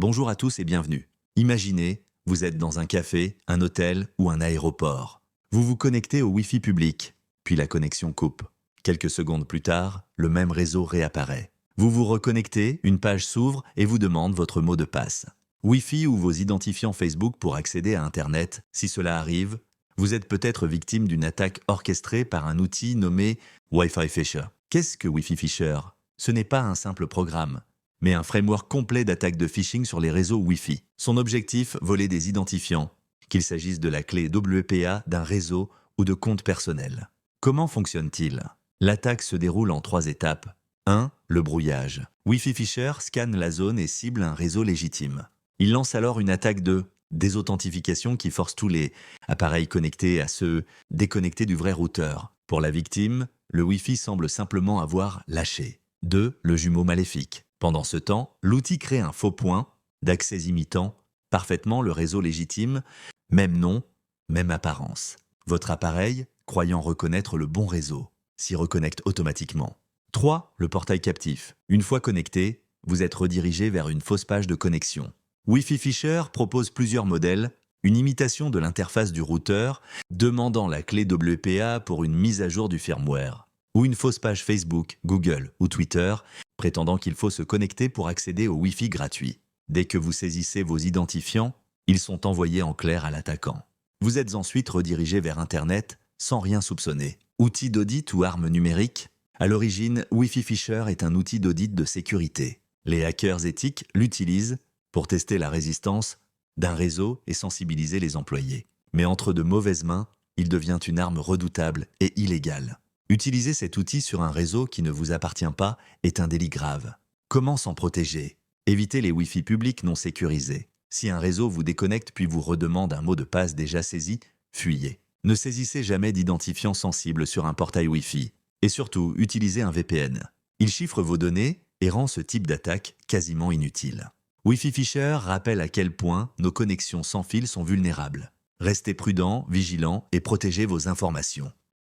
Bonjour à tous et bienvenue. Imaginez, vous êtes dans un café, un hôtel ou un aéroport. Vous vous connectez au Wi-Fi public, puis la connexion coupe. Quelques secondes plus tard, le même réseau réapparaît. Vous vous reconnectez, une page s'ouvre et vous demande votre mot de passe. Wi-Fi ou vos identifiants Facebook pour accéder à Internet. Si cela arrive, vous êtes peut-être victime d'une attaque orchestrée par un outil nommé Wi-Fi Fisher. Qu'est-ce que Wi-Fi Fisher? Ce n'est pas un simple programme, mais un framework complet d'attaques de phishing sur les réseaux Wi-Fi. Son objectif, voler des identifiants, qu'il s'agisse de la clé WPA, d'un réseau ou de comptes personnels. Comment fonctionne-t-il? L'attaque se déroule en 3 étapes. 1. Le brouillage. Wi-Fi Fisher scanne la zone et cible un réseau légitime. Il lance alors une attaque de désauthentification qui force tous les appareils connectés à se déconnecter du vrai routeur. Pour la victime, le Wi-Fi semble simplement avoir lâché. 2. Le jumeau maléfique. Pendant ce temps, l'outil crée un faux point d'accès imitant parfaitement le réseau légitime, même nom, même apparence. Votre appareil, croyant reconnaître le bon réseau, s'y reconnecte automatiquement. 3. Le portail captif. Une fois connecté, vous êtes redirigé vers une fausse page de connexion. Wi-Fi Fisher propose plusieurs modèles, une imitation de l'interface du routeur, demandant la clé WPA pour une mise à jour du firmware, ou une fausse page Facebook, Google ou Twitter, prétendant qu'il faut se connecter pour accéder au Wi-Fi gratuit. Dès que vous saisissez vos identifiants, ils sont envoyés en clair à l'attaquant. Vous êtes ensuite redirigé vers Internet sans rien soupçonner. Outil d'audit ou arme numérique? À l'origine, Wi-Fi Fisher est un outil d'audit de sécurité. Les hackers éthiques l'utilisent pour tester la résistance d'un réseau et sensibiliser les employés. Mais entre de mauvaises mains, il devient une arme redoutable et illégale. Utiliser cet outil sur un réseau qui ne vous appartient pas est un délit grave. Comment s'en protéger? Évitez les Wi-Fi publics non sécurisés. Si un réseau vous déconnecte puis vous redemande un mot de passe déjà saisi, fuyez. Ne saisissez jamais d'identifiant sensible sur un portail Wi-Fi. Et surtout, utilisez un VPN. Il chiffre vos données et rend ce type d'attaque quasiment inutile. Wi-Fi Fisher rappelle à quel point nos connexions sans fil sont vulnérables. Restez prudents, vigilants et protégez vos informations.